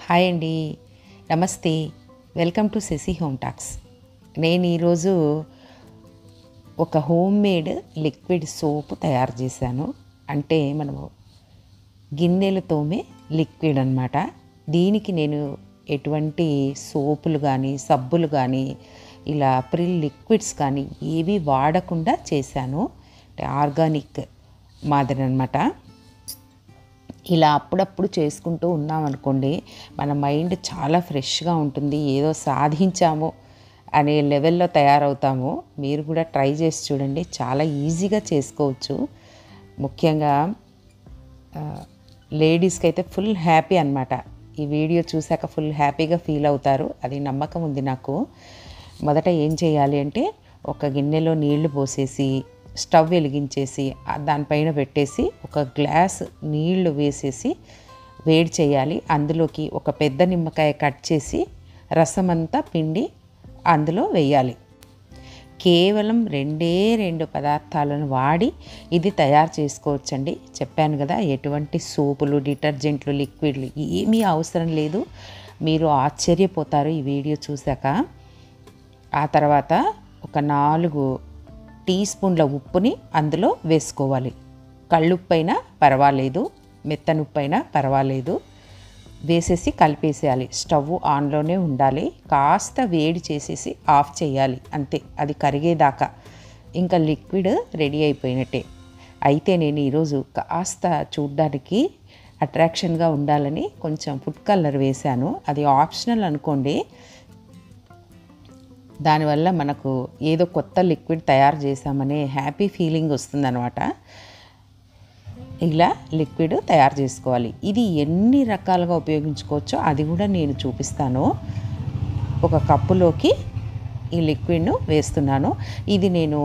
Hi అండి, నమస్తే. Welcome to Sashi home talks. నేను ఈరోజు ఒక హోమ్ మేడ్ లిక్విడ్ సోప్ తయారు చేశాను. అంటే మనము గిన్నెలు తోమే లిక్విడ్ అనమాట. దీనికి నేను ఎటువంటి సోపులు కానీ సబ్బులు కానీ ఇలా ప్రిల్ లిక్విడ్స్ కానీ ఏవి వాడకుండా చేశాను. అంటే ఆర్గానిక్ మాదిరి అనమాట. ఇలా అప్పుడప్పుడు చేసుకుంటూ ఉన్నామనుకోండి, మన మైండ్ చాలా ఫ్రెష్గా ఉంటుంది. ఏదో సాధించాము అనే లెవెల్లో తయారవుతాము. మీరు కూడా ట్రై చేసి చూడండి, చాలా ఈజీగా చేసుకోవచ్చు. ముఖ్యంగా లేడీస్కి అయితే ఫుల్ హ్యాపీ అనమాట. ఈ వీడియో చూశాక ఫుల్ హ్యాపీగా ఫీల్ అవుతారు, అది నమ్మకం ఉంది నాకు. మొదట ఏం చేయాలి అంటే, ఒక గిన్నెలో నీళ్లు పోసేసి స్టవ్ వెలిగించేసి దానిపైన పెట్టేసి ఒక గ్లాస్ నీళ్లు వేసేసి వేడి చేయాలి. అందులోకి ఒక పెద్ద నిమ్మకాయ కట్ చేసి రసం అంతా పిండి అందులో వేయాలి. కేవలం రెండు పదార్థాలను వాడి ఇది తయారు చేసుకోవచ్చండి. చెప్పాను కదా, ఎటువంటి సోపులు, డిటర్జెంట్లు, లిక్విడ్లు ఏమీ అవసరం లేదు. మీరు ఆశ్చర్యపోతారు ఈ వీడియో చూశాక. ఆ తర్వాత ఒక 4 టీ స్పూన్ల ఉప్పుని అందులో వేసుకోవాలి. కళ్ళుప్పు అయినా పర్వాలేదు, మెత్తనుప్పు అయినా పర్వాలేదు. వేసేసి కలిపేసేయాలి. స్టవ్ ఆన్లోనే ఉండాలి. కాస్త వేడి చేసేసి ఆఫ్ చేయాలి, అంతే. అది కరిగేదాకా ఇంకా లిక్విడ్ రెడీ అయిపోయినట్టే. అయితే నేను ఈరోజు కాస్త చూడ్డానికి అట్రాక్షన్గా ఉండాలని కొంచెం ఫుడ్ కలర్ వేశాను. అది ఆప్షనల్ అనుకోండి. దానివల్ల మనకు ఏదో కొత్త లిక్విడ్ తయారు చేసామనే హ్యాపీ ఫీలింగ్ వస్తుందన్నమాట. ఇలా లిక్విడ్ తయారు చేసుకోవాలి. ఇది ఎన్ని రకాలుగా ఉపయోగించుకోవచ్చో అది కూడా నేను చూపిస్తాను. ఒక కప్పులోకి ఈ లిక్విడ్ను వేస్తున్నాను. ఇది నేను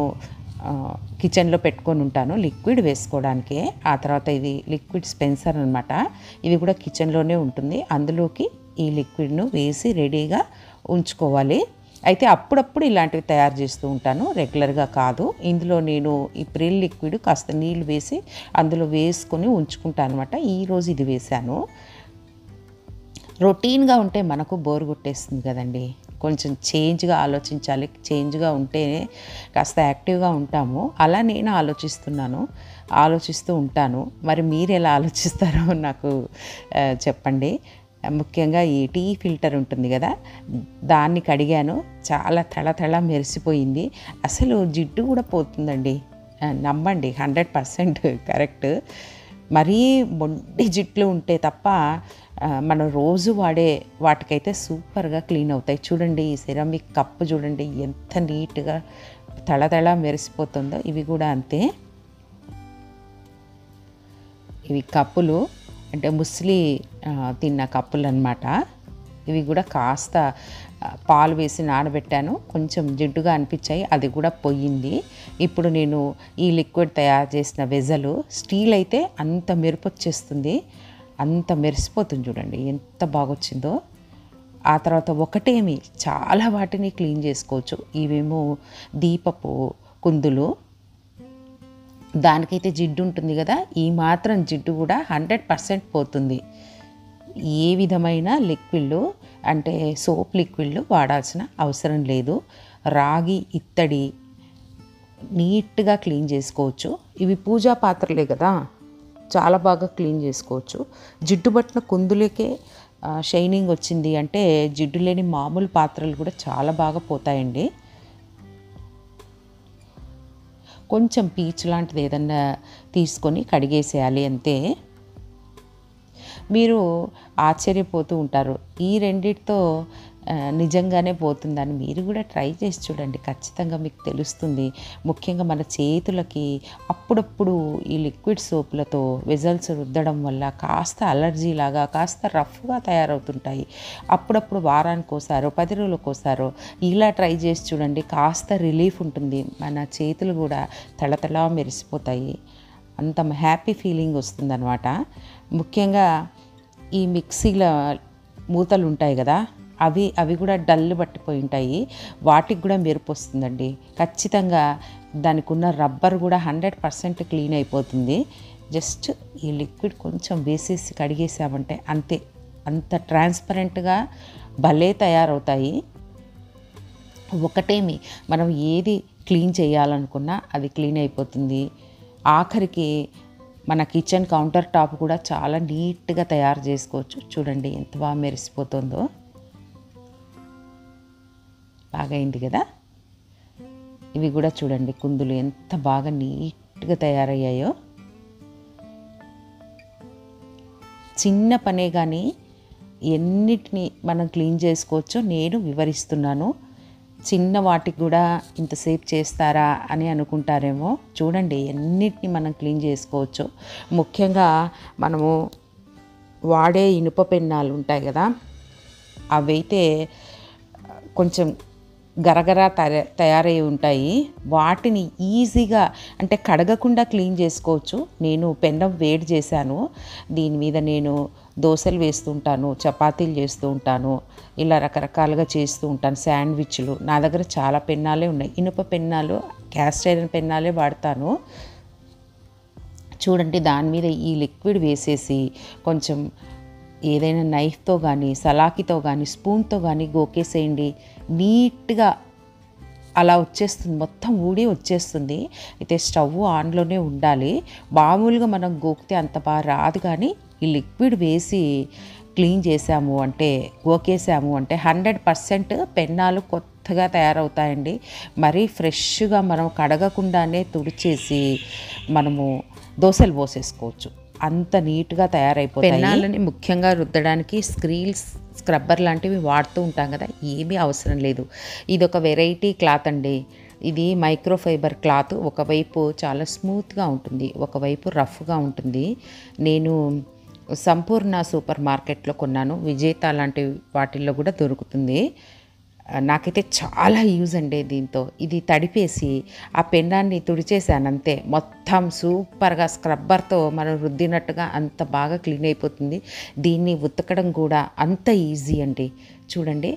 కిచెన్లో పెట్టుకొని ఉంటాను లిక్విడ్ వేసుకోవడానికే. ఆ తర్వాత ఇది లిక్విడ్ స్పెన్సర్ అనమాట. ఇది కూడా కిచెన్లోనే ఉంటుంది. అందులోకి ఈ లిక్విడ్ను వేసి రెడీగా ఉంచుకోవాలి. అయితే అప్పుడప్పుడు ఇలాంటివి తయారు చేస్తూ ఉంటాను, రెగ్యులర్గా కాదు. ఇందులో నేను ఈ ప్రిల్ లిక్విడ్ కాస్త నీళ్ళు వేసి అందులో వేసుకొని ఉంచుకుంటాను అనమాట. ఈరోజు ఇది వేశాను. రొటీన్గా ఉంటే మనకు బోర్ కొట్టేస్తుంది కదండి. కొంచెం చేంజ్గా ఆలోచించాలి. చేంజ్గా ఉంటేనే కాస్త యాక్టివ్గా ఉంటాము. అలా నేను ఆలోచిస్తూ ఉంటాను. మరి మీరు ఎలా ఆలోచిస్తారో నాకు చెప్పండి. ముఖ్యంగా ఈ టీ ఫిల్టర్ ఉంటుంది కదా, దాన్ని కడిగాను. చాలా తళతళ మెరిసిపోయింది. అసలు జిడ్డు కూడా పోతుందండి, నమ్మండి. 100% కరెక్ట్. మరీ మొండి జిడ్లు ఉంటే తప్ప మనం రోజు వాడే వాటికైతే సూపర్గా క్లీన్ అవుతాయి. చూడండి, ఈ సిరామిక్ కప్పు చూడండి ఎంత నీట్గా తళతళ మెరిసిపోతుందో. ఇవి కూడా అంతే. ఇవి కప్పులు అంటే ముస్లి తిన్న కప్పులు అన్నమాట. ఇవి కూడా కాస్త పాలు వేసి నానబెట్టాను. కొంచెం జిడ్డుగా అనిపించాయి, అది కూడా పోయింది. ఇప్పుడు నేను ఈ లిక్విడ్ తయారు చేసిన వెజలు, స్టీల్ అయితే అంత మెరుపు వచ్చేస్తుంది, అంత మెరిసిపోతుంది. చూడండి ఎంత బాగొచ్చిందో. ఆ తర్వాత ఒకటేమి చాలా వాటిని క్లీన్ చేసుకోవచ్చు. ఇవేమో దీపపు కుందులు, దానికైతే జిడ్డు ఉంటుంది కదా, ఈ మాత్రం జిడ్డు కూడా 100% పోతుంది. ఏ విధమైన లిక్విడ్లు అంటే సోప్ లిక్విడ్లు వాడాల్సిన అవసరం లేదు. రాగి, ఇత్తడి నీట్గా క్లీన్ చేసుకోవచ్చు. ఇవి పూజా పాత్రలే కదా, చాలా బాగా క్లీన్ చేసుకోవచ్చు. జిడ్డు పట్టిన కుందులకే షైనింగ్ వచ్చింది అంటే జిడ్డు లేని మామూలు పాత్రలు కూడా చాలా బాగా పోతాయండి. కొంచెం పీచు లాంటిది ఏదన్నా తీసుకొని కడిగేసేయాలి, అంతే. మీరు ఆశ్చర్యపోతూ ఉంటారు, ఈ రెండిటితో నిజంగానే పోతుందని. మీరు కూడా ట్రై చేసి చూడండి, ఖచ్చితంగా మీకు తెలుస్తుంది. ముఖ్యంగా మన చేతులకి అప్పుడప్పుడు ఈ లిక్విడ్ సోపులతో వెజల్స్ రుద్దడం వల్ల కాస్త అలర్జీ లాగా, కాస్త రఫ్గా తయారవుతుంటాయి. అప్పుడప్పుడు వారానికోసారో 10 రోజులకోసారో ఇలా ట్రై చేసి చూడండి, కాస్త రిలీఫ్ ఉంటుంది. మన చేతులు కూడా తళతళ మెరిసిపోతాయి. అంత హ్యాపీ ఫీలింగ్ వస్తుందన్నమాట. ముఖ్యంగా ఈ మిక్సీల మూతలు ఉంటాయి కదా, అవి కూడా డల్ పట్టిపోయి ఉంటాయి. వాటికి కూడా మెరుపు వస్తుందండి. ఖచ్చితంగా దానికి ఉన్న రబ్బర్ కూడా 100% క్లీన్ అయిపోతుంది. జస్ట్ ఈ లిక్విడ్ కొంచెం వేసేసి కడిగేసామంటే అంతే, అంత ట్రాన్స్పరెంట్గా భలే తయారవుతాయి. ఒకటేమి మనం ఏది క్లీన్ చేయాలనుకున్నా అది క్లీన్ అయిపోతుంది. ఆఖరికి మన కిచెన్ కౌంటర్ టాప్ కూడా చాలా నీట్గా తయారు చేసుకోవచ్చు. చూడండి ఎంత బాగా మెరిసిపోతుందో. బాగా అయింది కదా. ఇవి కూడా చూడండి కుందులు ఎంత బాగా నీట్గా తయారయ్యాయో. చిన్న పనే కానీ ఎన్నిటిని మనం క్లీన్ చేసుకోవచ్చో నేను వివరిస్తున్నాను. చిన్న వాటికి కూడా ఇంతసేపు చేస్తారా అని అనుకుంటారేమో. చూడండి ఎన్నిటిని మనం క్లీన్ చేసుకోవచ్చు. ముఖ్యంగా మనము వాడే ఇనుప పెన్నాలు ఉంటాయి కదా, అవైతే కొంచెం గరగరా తయారై ఉంటాయి. వాటిని ఈజీగా అంటే కడగకుండా క్లీన్ చేసుకోవచ్చు. నేను పెన్నం వేడి చేశాను. దీని మీద నేను దోశలు వేస్తూ ఉంటాను, చపాతీలు చేస్తూ ఉంటాను, ఇలా రకరకాలుగా చేస్తూ ఉంటాను, శాండ్విచ్లు. నా దగ్గర చాలా పెన్నాలే ఉన్నాయి. ఇనుప పెన్నాలు, క్యాస్ట్ ఐరన్ పెన్నాలే వాడతాను. చూడండి దాని మీద ఈ లిక్విడ్ వేసేసి కొంచెం ఏదైనా నైఫ్తో కానీ, సలాకితో కానీ, స్పూన్తో కానీ గోకేసేయండి. నీట్గా అలా వచ్చేస్తుంది, మొత్తం ఊడి వచ్చేస్తుంది. అయితే స్టవ్ ఆన్లోనే ఉండాలి. మామూలుగా మనం గోకితే అంత బాగా రాదు, కానీ ఈ లిక్విడ్ వేసి క్లీన్ చేసాము అంటే, గోకేసాము అంటే 100% పెన్నాలు కొత్తగా తయారవుతాయండి. మరీ ఫ్రెష్గా మనం కడగకుండానే తుడిచేసి మనము దోశలు పోసేసుకోవచ్చు. అంత నీట్గా తయారైపోతాయి. పెన్నాలని ముఖ్యంగా రుద్దడానికి స్క్రబ్బర్ లాంటివి వాడుతూ ఉంటాం కదా, ఏమీ అవసరం లేదు. ఇది ఒక వెరైటీ క్లాత్ అండి. ఇది మైక్రోఫైబర్ క్లాత్. ఒకవైపు చాలా స్మూత్గా ఉంటుంది, ఒకవైపు రఫ్గా ఉంటుంది. నేను సంపూర్ణ సూపర్ మార్కెట్లో కొన్నాను. విజేత లాంటి వాటిల్లో కూడా దొరుకుతుంది. నాకైతే చాలా యూజ్ అండి దీంతో. ఇది తడిపేసి ఆ పెన్నాన్ని తుడిచేసాను అంతే. మొత్తం సూపర్గా స్క్రబ్బర్తో మనం రుద్దినట్టుగా అంత బాగా క్లీన్ అయిపోతుంది. దీన్ని ఉతకడం కూడా అంత ఈజీ అండి. చూడండి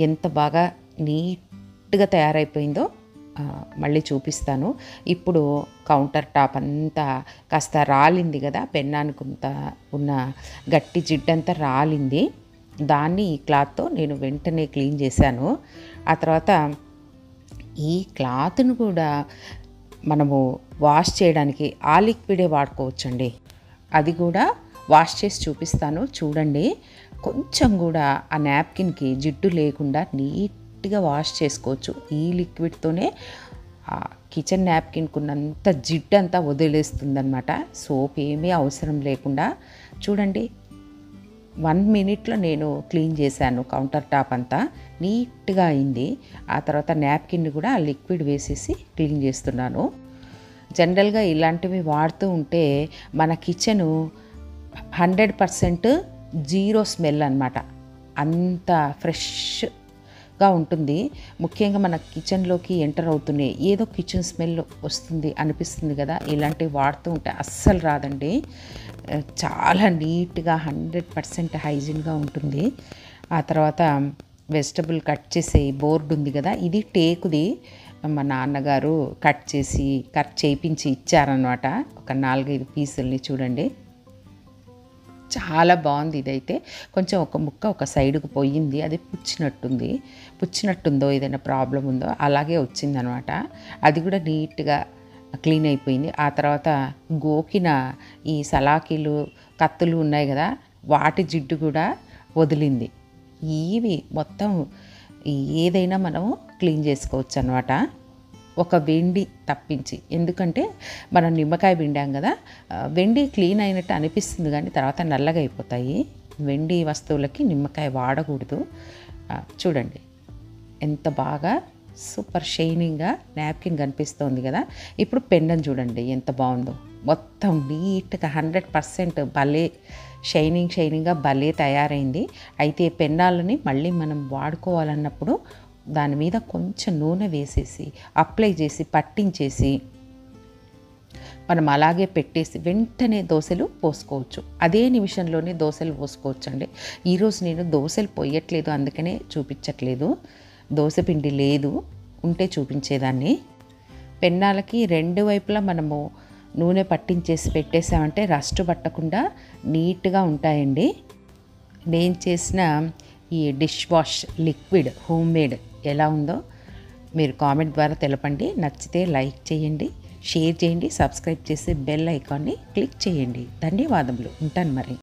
ఎంత బాగా నీట్గా తయారైపోయిందో. మళ్ళీ చూపిస్తాను. ఇప్పుడు కౌంటర్ టాప్ అంతా కాస్త రాలింది కదా, పెన్నానికి ఉన్న గట్టి జిడ్డంతా రాలింది. దాన్ని ఈ క్లాత్తో నేను వెంటనే క్లీన్ చేశాను. ఆ తర్వాత ఈ క్లాత్ను కూడా మనము వాష్ చేయడానికి ఆ లిక్విడే వాడుకోవచ్చండి. అది కూడా వాష్ చేసి చూపిస్తాను. చూడండి కొంచెం కూడా ఆ నాప్కిన్కి జిడ్డు లేకుండా నీట్గా వాష్ చేసుకోవచ్చు. ఈ లిక్విడ్తోనే కిచెన్ నాప్కిన్కి ఉన్నంత జిడ్డు అంతా వదిలేస్తుందన్నమాట. సోప్ ఏమీ అవసరం లేకుండా. చూడండి 1 మినిట్లో నేను క్లీన్ చేశాను. కౌంటర్ టాప్ అంతా నీట్గా అయింది. ఆ తర్వాత నాప్కిన్ కూడా ఆ లిక్విడ్ వేసేసి క్లీన్ చేస్తున్నాను. జనరల్గా ఇలాంటివి వాడుతూ ఉంటే మన కిచెను 100% జీరో స్మెల్ అన్నమాట. అంత ఫ్రెష్గా ఉంటుంది. ముఖ్యంగా మన కిచెన్లోకి ఎంటర్ అవుతూనే ఏదో కిచెన్ స్మెల్ వస్తుంది అనిపిస్తుంది కదా, ఇలాంటివి వాడుతూ ఉంటే అస్సలు రాదండి. చాలా నీట్గా 100% హైజీన్గా ఉంటుంది. ఆ తర్వాత వెజిటబుల్ కట్ చేసే బోర్డు ఉంది కదా, ఇది టేకుది. మా నాన్నగారు కట్ చేయించి ఇచ్చారనమాట. ఒక 4-5 పీసుల్ని చూడండి. చాలా బాగుంది. ఇదైతే కొంచెం ఒక ముక్క ఒక సైడుకు పోయింది, అది పుచ్చినట్టుందో ఏదైనా ప్రాబ్లం ఉందో అలాగే వచ్చిందనమాట. అది కూడా నీట్గా క్లీన్ అయిపోయింది. ఆ తర్వాత గోకిన ఈ సలాకీలు, కత్తులు ఉన్నాయి కదా, వాటి జిడ్డు కూడా వదిలింది. ఇవి మొత్తం ఏదైనా మనము క్లీన్ చేసుకోవచ్చు అనమాట, ఒక వెండి తప్పించి. ఎందుకంటే మనం నిమ్మకాయ పిండాం కదా, వెండి క్లీన్ అయినట్టు అనిపిస్తుంది కానీ తర్వాత నల్లగా అయిపోతాయి. వెండి వస్తువులకి నిమ్మకాయ వాడకూడదు. చూడండి ఎంత బాగా సూపర్ షైనింగ్గా నాప్కిన్ కనిపిస్తోంది కదా. ఇప్పుడు పెన్నం చూడండి ఎంత బాగుందో. మొత్తం నీట్గా 100% భలే షైనింగ్గా భలే తయారైంది. అయితే పెన్నాలని మళ్ళీ మనం వాడుకోవాలన్నప్పుడు దాని మీద కొంచెం నూనె వేసేసి అప్లై చేసి పట్టించేసి మనం అలాగే పెట్టేసి వెంటనే దోశలు పోసుకోవచ్చు. అదే నిమిషంలోనే దోశలు పోసుకోవచ్చు అండి. ఈరోజు నేను దోశలు పోయట్లేదు, అందుకనే చూపించట్లేదు. దోశ పిండి లేదు, ఉంటే చూపించేదాన్ని. పెన్నాలకి 2 వైపులా మనము నూనె పట్టించేసి పెట్టేసామంటే రస్ట్ పట్టకుండా నీట్గా ఉంటాయండి. నేను చేసిన ఈ dish wash liquid home made ఎలా ఉందో మీరు కామెంట్ ద్వారా తెలపండి. నచ్చితే లైక్ చేయండి, షేర్ చేయండి, సబ్స్క్రైబ్ చేసి బెల్ ఐకాన్ని క్లిక్ చేయండి. ధన్యవాదములు. ఉంటాను మరి.